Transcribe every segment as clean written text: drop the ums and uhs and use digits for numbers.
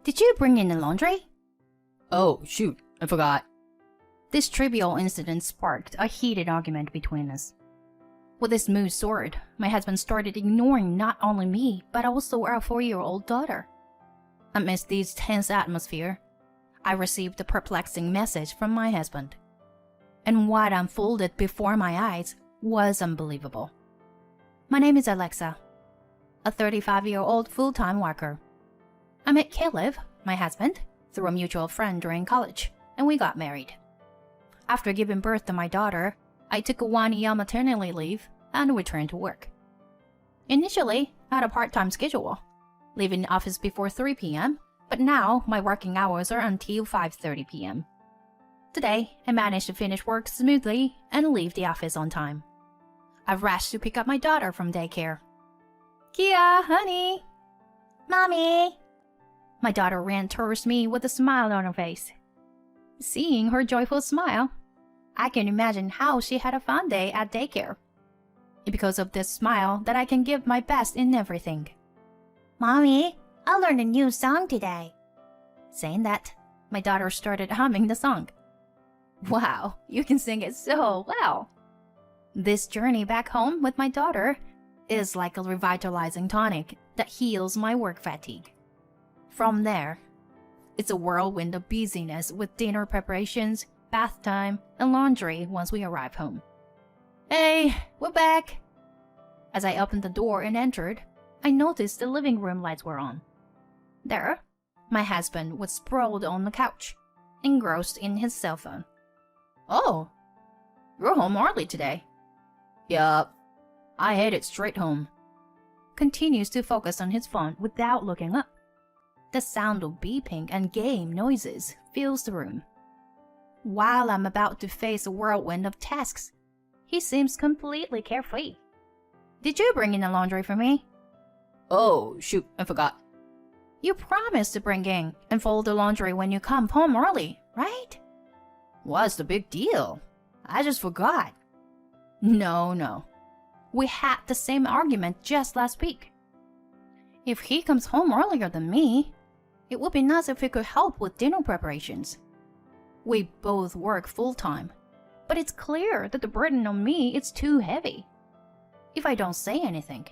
Did you bring in the laundry? Oh, shoot, I forgot. This trivial incident sparked a heated argument between us. With his mood soared, my husband started ignoring not only me, but also our 4-year-old daughter. Amidst this tense atmosphere, I received a perplexing message from my husband. And what unfolded before my eyes was unbelievable. My name is Alexa, a 35-year-old full-time worker. I met Caleb, my husband, through a mutual friend during college, and we got married. After giving birth to my daughter, I took a 1-year maternity leave and returned to work. Initially, I had a part-time schedule, leaving the office before 3 p.m., but now my working hours are until 5:30 p.m. Today, I managed to finish work smoothly and leave the office on time. I rushed to pick up my daughter from daycare. Kia, honey! Mommy! My daughter ran towards me with a smile on her face. Seeing her joyful smile, I can imagine how she had a fun day at daycare. It's because of this smile that I can give my best in everything. Mommy, I learned a new song today. Saying that, my daughter started humming the song. Wow, you can sing it so well. This journey back home with my daughter is like a revitalizing tonic that heals my work fatigue. From there, it's a whirlwind of busyness with dinner preparations, bath time, and laundry once we arrive home. Hey, we're back! As I opened the door and entered, I noticed the living room lights were on. There, my husband was sprawled on the couch, engrossed in his cell phone. Oh, you're home early today. Yup, I headed straight home. Continues to focus on his phone without looking up. The sound of beeping and game noises fills the room. While I'm about to face a whirlwind of tasks, he seems completely carefree. Did you bring in the laundry for me? Oh, shoot, I forgot. You promised to bring in and fold the laundry when you come home early, right? What's the big deal? I just forgot. No. We had the same argument just last week. If he comes home earlier than me, it would be nice if he could help with dinner preparations. We both work full-time, but it's clear that the burden on me is too heavy. If I don't say anything,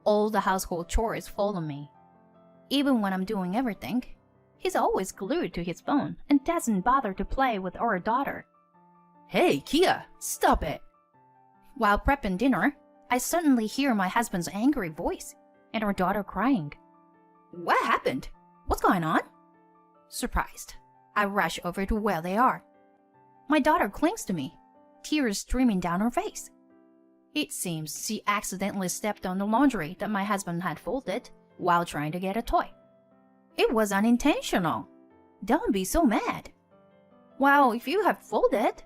all the household chores fall on me. Even when I'm doing everything, he's always glued to his phone and doesn't bother to play with our daughter. Hey, Kia, stop it! While prepping dinner, I suddenly hear my husband's angry voice and our daughter crying. What happened? What's going on? Surprised, I rush over to where they are. My daughter clings to me, tears streaming down her face. It seems she accidentally stepped on the laundry that my husband had folded while trying to get a toy. It was unintentional. Don't be so mad. Well, if you have folded,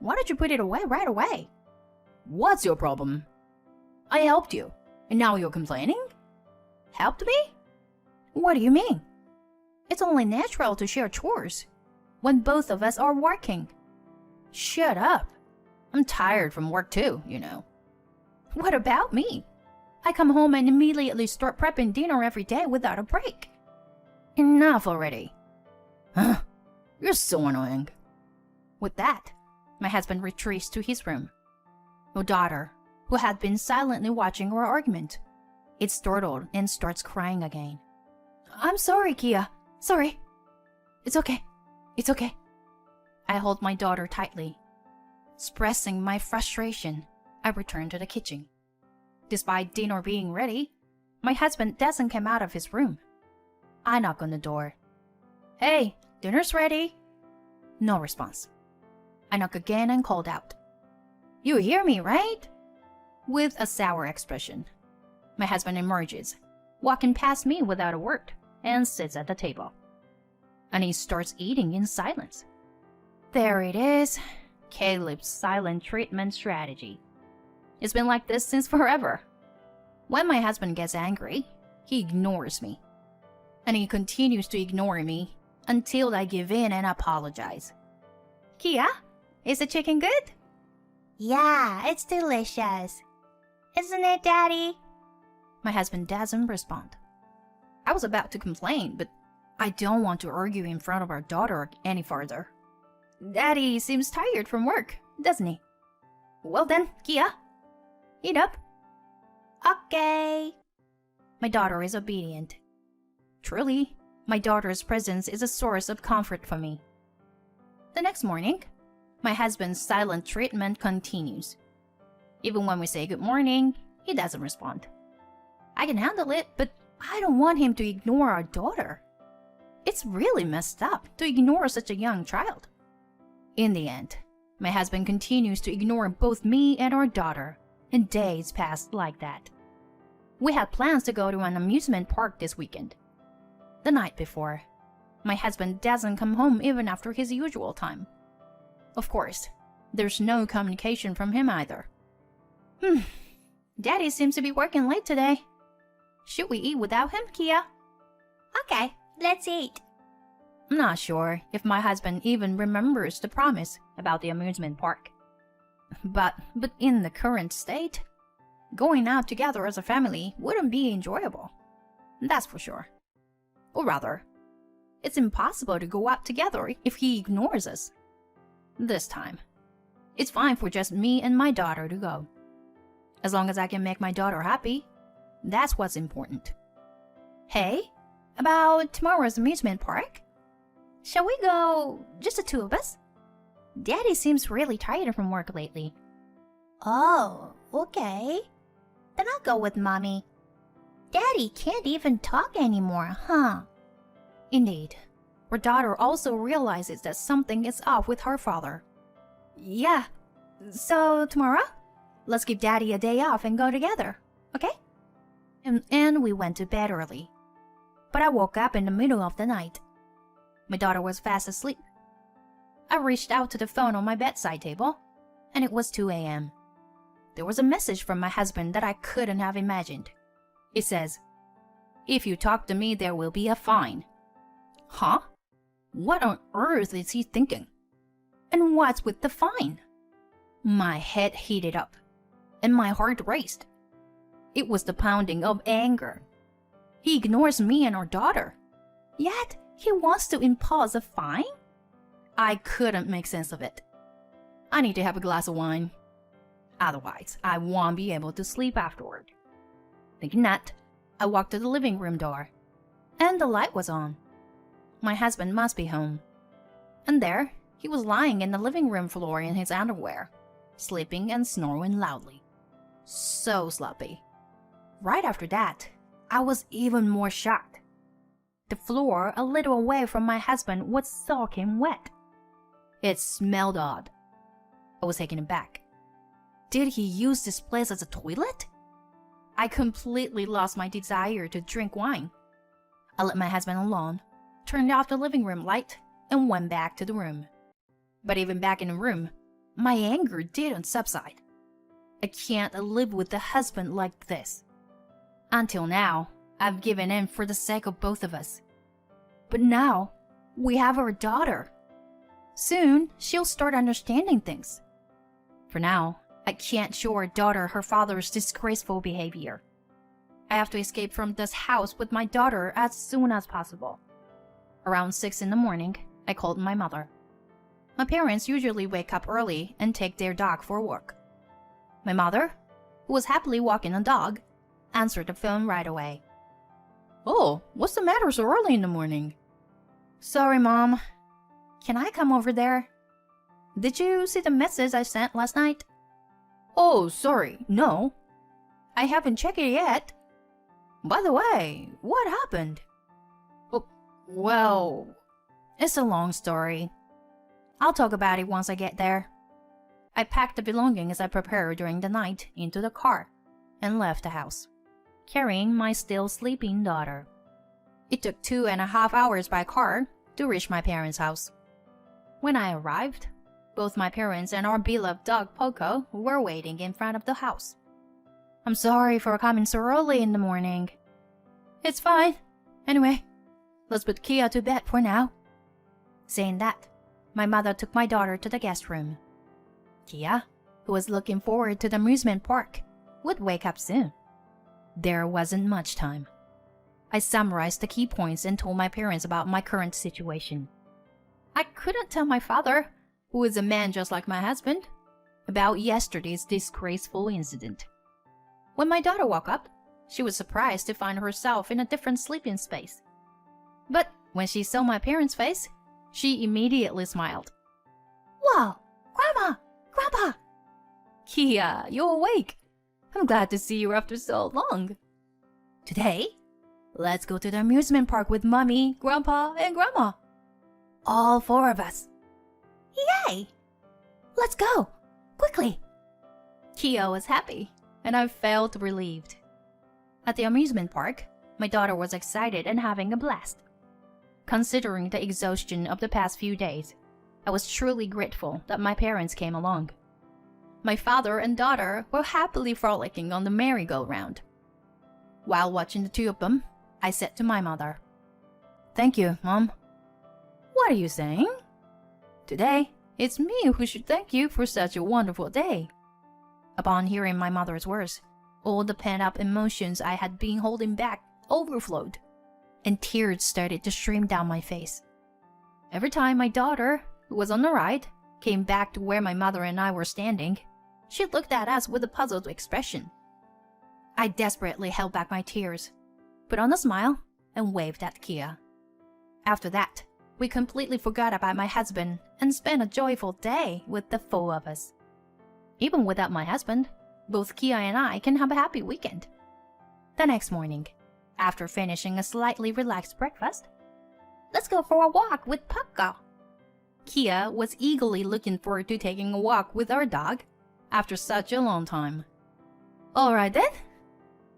why don't you put it away right away? What's your problem? I helped you, and now you're complaining? Helped me? What do you mean? It's only natural to share chores when both of us are working. Shut up. I'm tired from work too, you know. What about me? I come home and immediately start prepping dinner every day without a break. Enough already. Huh? You're so annoying. With that, my husband retreats to his room. My daughter, who had been silently watching our argument, is startled and starts crying again. I'm sorry, Kia. Sorry. It's okay. It's okay. I hold my daughter tightly. Expressing my frustration, I return to the kitchen. Despite dinner being ready, my husband doesn't come out of his room. I knock on the door. Hey, dinner's ready. No response. I knock again and called out. You hear me, right? With a sour expression, my husband emerges, walking past me without a word, and sits at the table. And he starts eating in silence. There it is, Caleb's silent treatment strategy. It's been like this since forever. When my husband gets angry, he ignores me. And he continues to ignore me until I give in and apologize. Kia, is the chicken good? Yeah, it's delicious. Isn't it, Daddy? My husband doesn't respond. I was about to complain, but I don't want to argue in front of our daughter any further. Daddy seems tired from work, doesn't he? Well then, Kia, eat up. Okay. My daughter is obedient. Truly, my daughter's presence is a source of comfort for me. The next morning, my husband's silent treatment continues. Even when we say good morning, he doesn't respond. I can handle it, but I don't want him to ignore our daughter. It's really messed up to ignore such a young child. In the end, my husband continues to ignore both me and our daughter, and days pass like that. We had plans to go to an amusement park this weekend. The night before, my husband doesn't come home even after his usual time. Of course, there's no communication from him either. Daddy seems to be working late today. Should we eat without him, Kia? Okay, let's eat. I'm not sure if my husband even remembers the promise about the amusement park. But in the current state, going out together as a family wouldn't be enjoyable. That's for sure. Or rather, it's impossible to go out together if he ignores us. This time, it's fine for just me and my daughter to go. As long as I can make my daughter happy, that's what's important. Hey, about tomorrow's amusement park? Shall we go just the two of us? Daddy seems really tired from work lately. Oh, okay. Then I'll go with Mommy. Daddy can't even talk anymore, huh? Indeed. Our daughter also realizes that something is off with her father. Yeah. So tomorrow, let's give Daddy a day off and go together, okay? And we went to bed early. But I woke up in the middle of the night. My daughter was fast asleep. I reached out to the phone on my bedside table, and it was 2 a.m. There was a message from my husband that I couldn't have imagined. It says, "If you talk to me, there will be a fine." Huh? What on earth is he thinking? And what's with the fine? My head heated up, and my heart raced. It was the pounding of anger. He ignores me and our daughter, yet he wants to impose a fine? I couldn't make sense of it. I need to have a glass of wine. Otherwise, I won't be able to sleep afterward. Thinking that, I walked to the living room door, and the light was on. My husband must be home. And there, he was lying in the living room floor in his underwear, sleeping and snoring loudly. So sloppy. Right after that, I was even more shocked. The floor a little away from my husband was soaking wet. It smelled odd. I was taken aback. Did he use this place as a toilet? I completely lost my desire to drink wine. I let my husband alone, turned off the living room light, and went back to the room. But even back in the room, my anger didn't subside. I can't live with a husband like this. Until now, I've given in for the sake of both of us. But now, we have our daughter. Soon, she'll start understanding things. For now, I can't show our daughter her father's disgraceful behavior. I have to escape from this house with my daughter as soon as possible. Around 6 in the morning, I called my mother. My parents usually wake up early and take their dog for a walk. My mother, who was happily walking a dog, answered the phone right away. "Oh, what's the matter so early in the morning?" "Sorry, Mom. Can I come over there? Did you see the message I sent last night?" "Oh, sorry, no. I haven't checked it yet. By the way, what happened?" "Oh, well, it's a long story. I'll talk about it once I get there." I packed the belongings I prepared during the night into the car and left the house, carrying my still sleeping daughter. It took 2.5 hours by car to reach my parents' house. When I arrived, both my parents and our beloved dog Poco were waiting in front of the house. "I'm sorry for coming so early in the morning." "It's fine. Anyway, let's put Kia to bed for now." Saying that, my mother took my daughter to the guest room. Kia, who was looking forward to the amusement park, would wake up soon. There wasn't much time. I summarized the key points and told my parents about my current situation. I couldn't tell my father, who is a man just like my husband, about yesterday's disgraceful incident. When my daughter woke up, she was surprised to find herself in a different sleeping space. But when she saw my parents' face, she immediately smiled. Whoa, Grandma! Grandpa! Kia, you're awake. I'm glad to see you after so long. Today, let's go to the amusement park with Mommy, Grandpa, and Grandma. All four of us. Yay! Let's go! Quickly! Kia was happy, and I felt relieved. At the amusement park, my daughter was excited and having a blast. Considering the exhaustion of the past few days, I was truly grateful that my parents came along. My father and daughter were happily frolicking on the merry-go-round. While watching the two of them, I said to my mother, "Thank you, Mom." "What are you saying?" "Today, it's me who should thank you for such a wonderful day." Upon hearing my mother's words, all the pent-up emotions I had been holding back overflowed, and tears started to stream down my face. Every time my daughter, who was on the ride, came back to where my mother and I were standing, she looked at us with a puzzled expression. I desperately held back my tears, put on a smile, and waved at Kia. After that, we completely forgot about my husband and spent a joyful day with the four of us. Even without my husband, both Kia and I can have a happy weekend. The next morning, after finishing a slightly relaxed breakfast, Let's go for a walk with Pucko. Kia was eagerly looking forward to taking a walk with our dog after such a long time. "All right then,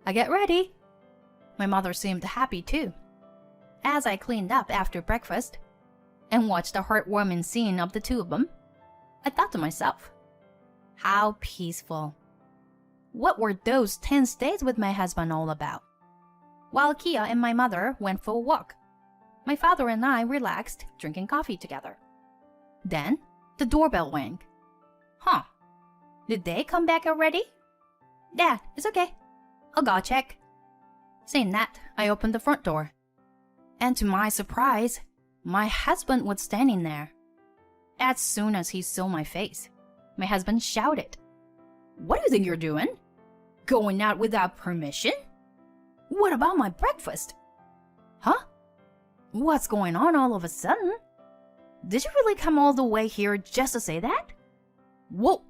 I get ready." My mother seemed happy too. As I cleaned up after breakfast and watched the heartwarming scene of the two of them, I thought to myself, how peaceful. What were those tense days with my husband all about? While Kia and my mother went for a walk, my father and I relaxed, drinking coffee together. Then, the doorbell rang. Huh. Did they come back already? Dad, it's okay. I'll go check. Saying that, I opened the front door. And to my surprise, my husband was standing there. As soon as he saw my face, my husband shouted, "What do you think you're doing? Going out without permission? What about my breakfast? Huh? What's going on all of a sudden? Did you really come all the way here just to say that? Whoa,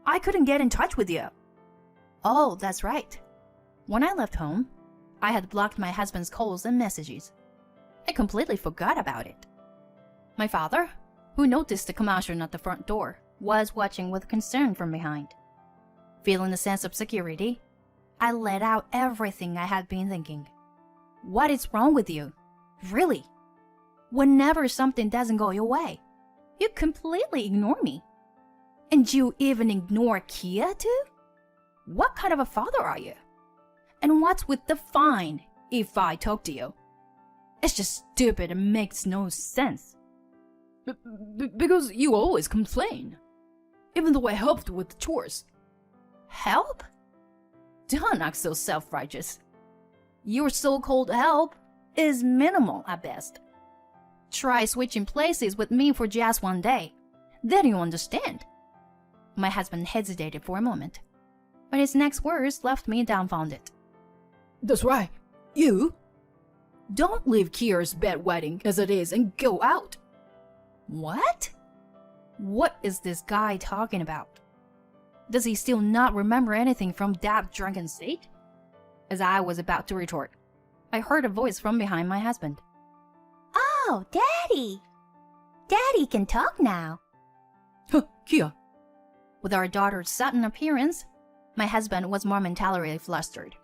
I couldn't get in touch with you." Oh, that's right. When I left home, I had blocked my husband's calls and messages. I completely forgot about it. My father, who noticed the commotion at the front door, was watching with concern from behind. Feeling a sense of security, I let out everything I had been thinking. What is wrong with you? Really? Whenever something doesn't go your way, you completely ignore me. And you even ignore Kia too? What kind of a father are you? And what's with the fine if I talk to you? It's just stupid and makes no sense. Because you always complain. Even though I helped with the chores. Help? Don't act so self-righteous. Your so-called help is minimal at best. Try switching places with me for just one day. Then you understand. My husband hesitated for a moment, but his next words left me dumbfounded. "That's right. You? Don't leave Kia's bedwetting as it is and go out." What? What is this guy talking about? Does he still not remember anything from that drunken state? As I was about to retort, I heard a voice from behind my husband. Oh, Daddy! Daddy can talk now. Huh, Kia. With our daughter's sudden appearance, my husband was momentarily flustered.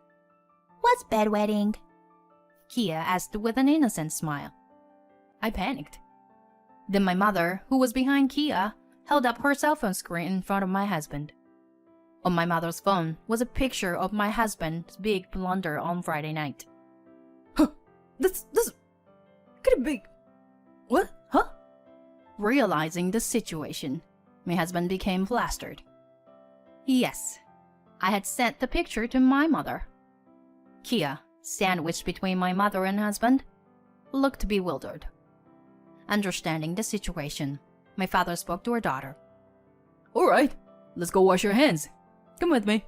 What's bedwetting? Kia asked with an innocent smile. I panicked. Then my mother, who was behind Kia, held up her cell phone screen in front of my husband. On my mother's phone was a picture of my husband's big blunder on Friday night. Huh, this, could it be? What? Huh? Realizing the situation, my husband became flustered. Yes, I had sent the picture to my mother. Kia, sandwiched between my mother and husband, looked bewildered. Understanding the situation, my father spoke to our daughter. All right, let's go wash your hands. Come with me.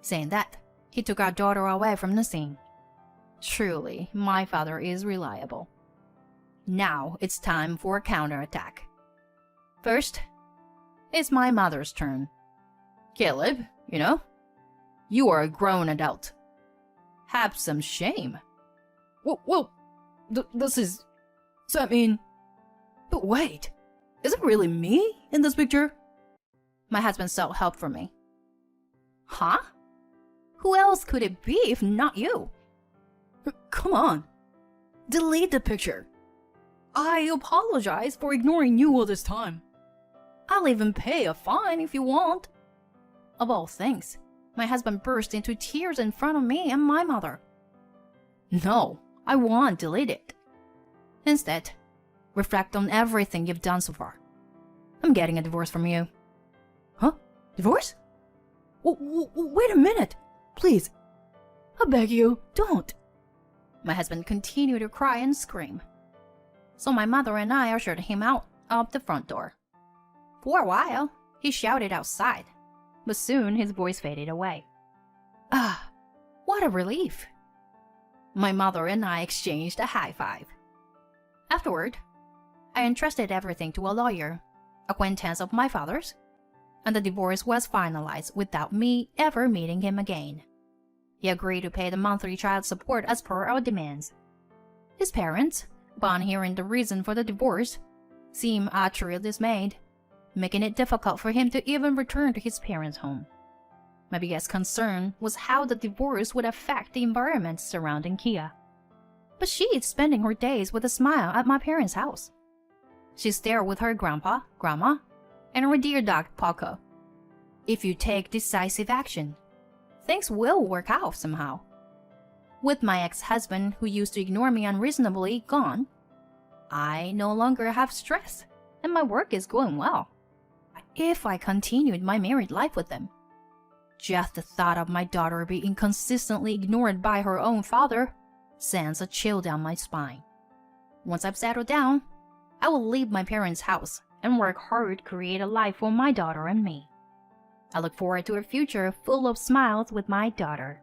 Saying that, he took our daughter away from the scene. Truly, my father is reliable. Now it's time for a counterattack. First, it's my mother's turn. Caleb, you are a grown adult. Have some shame. Well, this is... So I mean... But wait, is it really me in this picture? My husband sought help from me. Huh? Who else could it be if not you? Come on. Delete the picture. I apologize for ignoring you all this time. I'll even pay a fine if you want. Of all things, my husband burst into tears in front of me and my mother. No, I won't delete it. Instead, reflect on everything you've done so far. I'm getting a divorce from you. Huh? Divorce? Wait a minute. Please. I beg you, don't. My husband continued to cry and scream. So my mother and I ushered him out of the front door. For a while, he shouted outside, but soon his voice faded away. Ah, what a relief. My mother and I exchanged a high five. Afterward, I entrusted everything to a lawyer, acquaintance of my father's, and the divorce was finalized without me ever meeting him again. He agreed to pay the monthly child support as per our demands. His parents, upon hearing the reason for the divorce, seemed utterly dismayed, making it difficult for him to even return to his parents' home. My biggest concern was how the divorce would affect the environment surrounding Kia. But she is spending her days with a smile at my parents' house. She's there with her grandpa, grandma, and her dear dog, Paco. If you take decisive action, things will work out somehow. With my ex-husband, who used to ignore me unreasonably, gone, I no longer have stress, and my work is going well. If I continued my married life with him, just the thought of my daughter being consistently ignored by her own father sends a chill down my spine. Once I've settled down, I will leave my parents' house and work hard to create a life for my daughter and me. I look forward to a future full of smiles with my daughter.